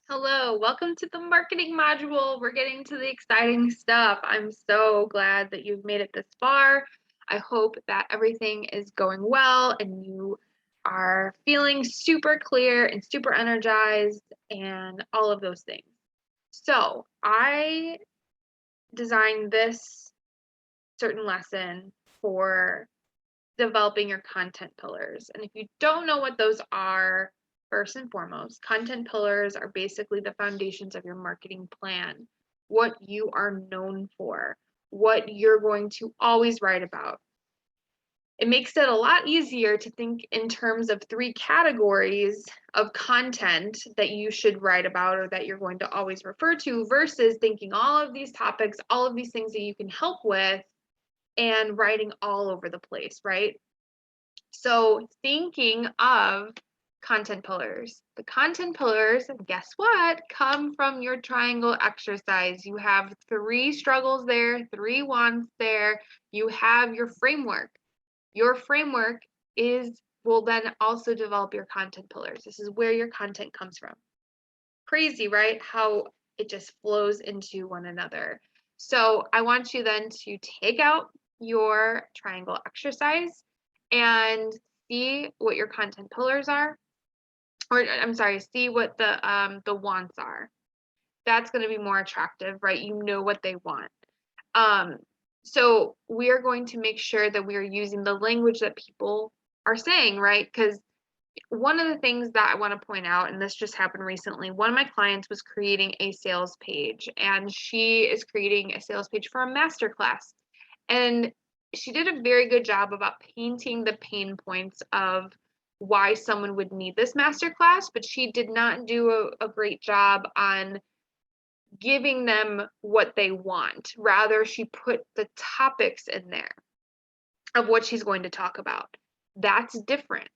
Hello, welcome to the marketing module. We're getting to the exciting stuff. I'm so glad that you've made it this far. I hope that everything is going well and you are feeling super clear and super energized and all of those things. So, I designed this certain lesson for developing your content pillars. And if you don't know what those are, first and foremost, content pillars are basically the foundations of your marketing plan, what you are known for, what you're going to always write about. It makes it a lot easier to think in terms of three categories of content that you should write about or that you're going to always refer to versus thinking all of these topics, all of these things that you can help with and writing all over the place, right? So thinking of content pillars. The content pillars, guess what, come from your triangle exercise. You have three struggles there, three wants there. You have your framework. Your framework will then also develop your content pillars. This is where your content comes from. Crazy, right? How it just flows into one another. So I want you then to take out your triangle exercise and see what your content pillars are, or I'm sorry, see what the wants are. That's going to be more attractive, right? You know what they want. Um, so we are going to make sure that we are using the language that people are saying, right? Because one of the things that I want to point out, and this just happened recently, one of my clients was creating a sales page, and she is creating a sales page for a masterclass. And she did a very good job about painting the pain points of why someone would need this masterclass, but she did not do a great job on giving them what they want. Rather, she put the topics in there of what she's going to talk about. That's different.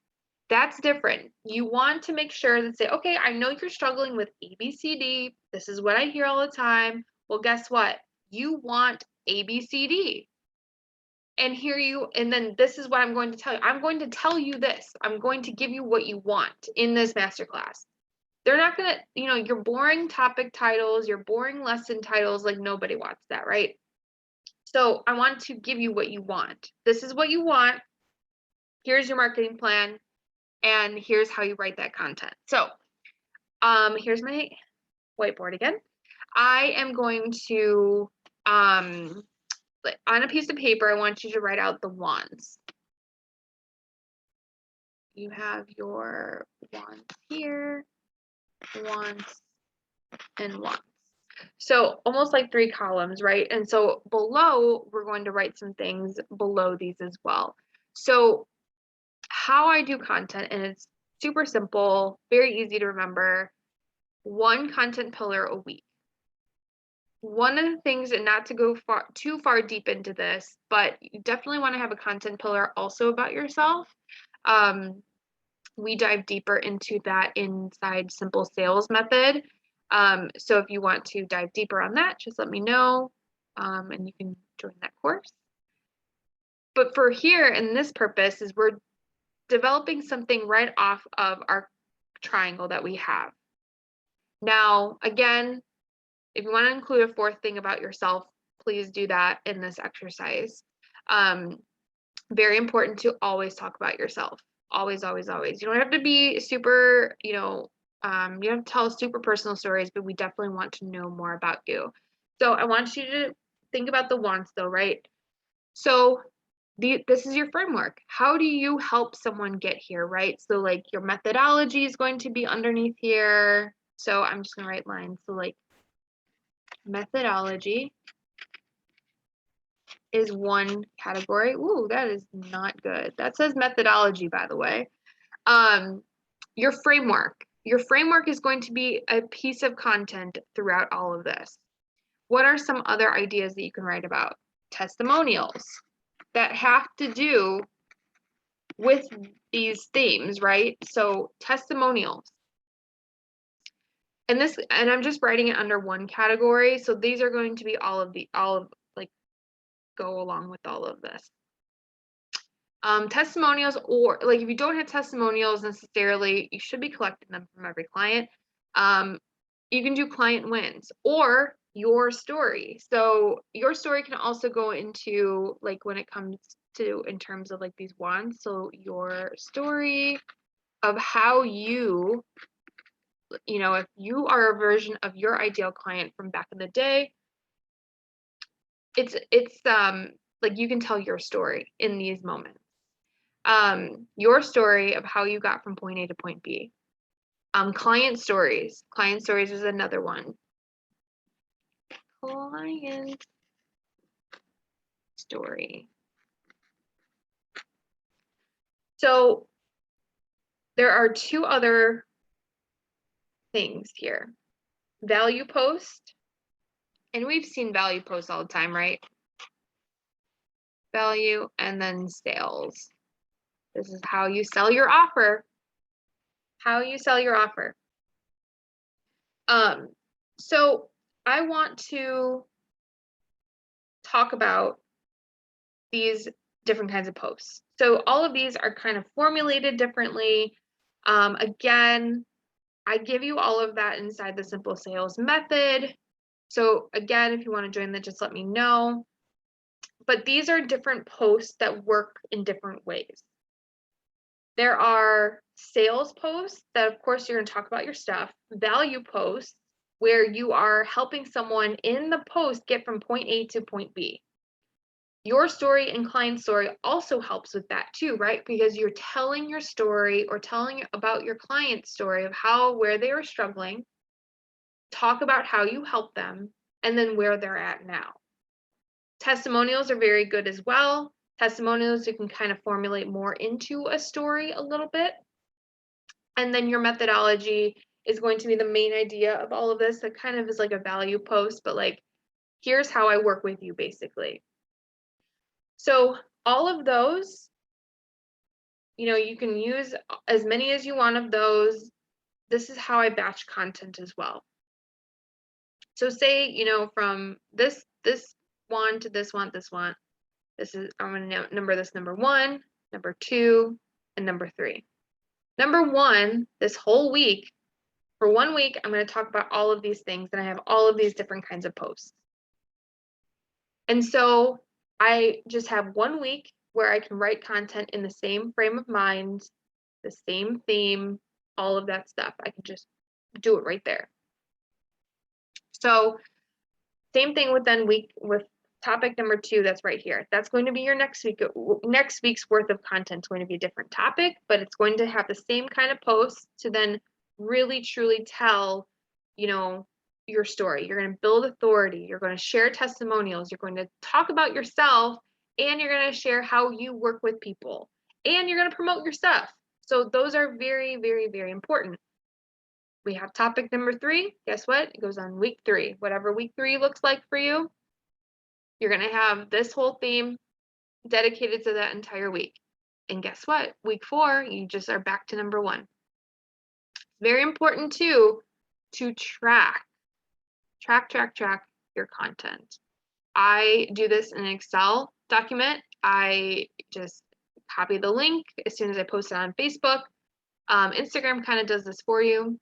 That's different. You want to make sure that say, okay, I know you're struggling with ABCD. This is what I hear all the time. Well, guess what? You want ABCD. And then this is what I'm going to tell you. I'm going to tell you this. I'm going to give you what you want in this masterclass. They're not going to, your boring topic titles, your boring lesson titles, like nobody wants that, right? So I want to give you what you want. This is what you want. Here's your marketing plan. And here's how you write that content. So here's my whiteboard again. I am going to, on a piece of paper, I want you to write out the wants. You have your wants here, wants, and wants. So almost like three columns, right? And so below, we're going to write some things below these as well. So how I do content, and it's super simple, very easy to remember, one content pillar a week. One of the things, and not to go too far deep into this, but you definitely want to have a content pillar also about yourself. We dive deeper into that inside Simple Sales Method. So if you want to dive deeper on that, just let me know, and you can join that course. But for here, in this purpose, is we're developing something right off of our triangle that we have. Now, again, if you want to include a fourth thing about yourself, please do that in this exercise. Very important to always talk about yourself. Always, always, always. You don't have to be super, you don't have to tell super personal stories, but we definitely want to know more about you. So I want you to think about the wants though, right? So this is your framework. How do you help someone get here, right? So like your methodology is going to be underneath here. So I'm just going to write lines. So like methodology is one category. Ooh, that is not good. That says methodology, by the way. Your framework. Your framework is going to be a piece of content throughout all of this. What are some other ideas that you can write about? Testimonials that have to do with these themes, right? So testimonials. And I'm just writing it under one category. So these are going to be all of go along with all of this. Testimonials, or like if you don't have testimonials necessarily, you should be collecting them from every client. You can do client wins or your story. So your story can also go into like when it comes to in terms of like these wands. So your story of how you know, if you are a version of your ideal client from back in the day, it's like you can tell your story in these moments. Your story of how you got from point A to point B. Client stories. Client stories is another one. Client story. So there are two other things here. Value post, and we've seen value posts all the time, right? Value and then sales. This is how you sell your offer. How you sell your offer. So I want to talk about these different kinds of posts. So all of these are kind of formulated differently. Again, I give you all of that inside the Simple Sales method. So again, if you want to join that, just let me know. But these are different posts that work in different ways. There are sales posts that, of course, you're going to talk about your stuff. Value posts, where you are helping someone in the post get from point A to point B. Your story and client story also helps with that too, right? Because you're telling your story or telling about your client's story of where they were struggling, talk about how you help them, and then where they're at now. Testimonials are very good as well. Testimonials, you can kind of formulate more into a story a little bit. And then your methodology is going to be the main idea of all of this. That kind of is like a value post, but like, here's how I work with you, basically. So all of those, you know, you can use as many as you want of those. This is how I batch content as well. So say, you know, from this one to this one, this is, I'm going to number this number 1, number 2, and number 3. Number 1, this whole week, for 1 week, I'm going to talk about all of these things, and I have all of these different kinds of posts. And so I just have 1 week where I can write content in the same frame of mind, the same theme, all of that stuff. I can just do it right there. So same thing with topic number 2, that's right here. That's going to be your next week's worth of content. It's going to be a different topic, but it's going to have the same kind of posts to then really truly tell, you know, your story. You're going to build authority. You're going to share testimonials. You're going to talk about yourself, and you're going to share how you work with people, and you're going to promote your stuff. So those are very, very, very important. We have topic number 3. Guess what? It goes on week 3. Whatever week 3 looks like for you, you're going to have this whole theme dedicated to that entire week. And guess what? Week 4, you just are back to number 1. Very important too to track your content. I do this in an Excel document. I just copy the link as soon as I post it on Facebook. Instagram kind of does this for you,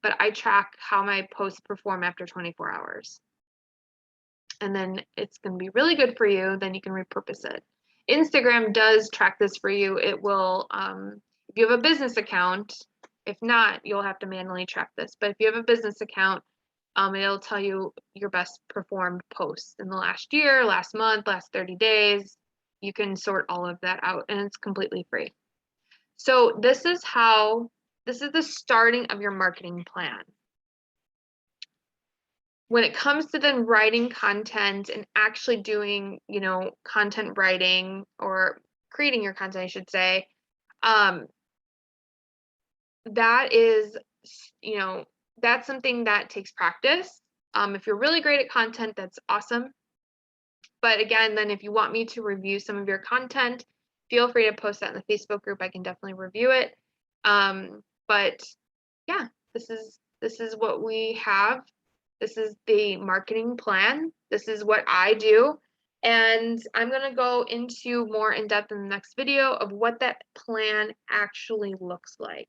but I track how my posts perform after 24 hours. And then it's going to be really good for you. Then you can repurpose it. Instagram does track this for you. It will, if you have a business account, if not, you'll have to manually track this. But if you have a business account, it'll tell you your best performed posts in the last year, last month, last 30 days. You can sort all of that out, and it's completely free. So this is the starting of your marketing plan. When it comes to then writing content and actually doing, you know, content writing or creating your content, I should say, that is, you know, that's something that takes practice. If you're really great at content, that's awesome. But again, then if you want me to review some of your content, feel free to post that in the Facebook group. I can definitely review it. But yeah, this is what we have. This is the marketing plan. This is what I do. And I'm going to go into more in depth in the next video of what that plan actually looks like.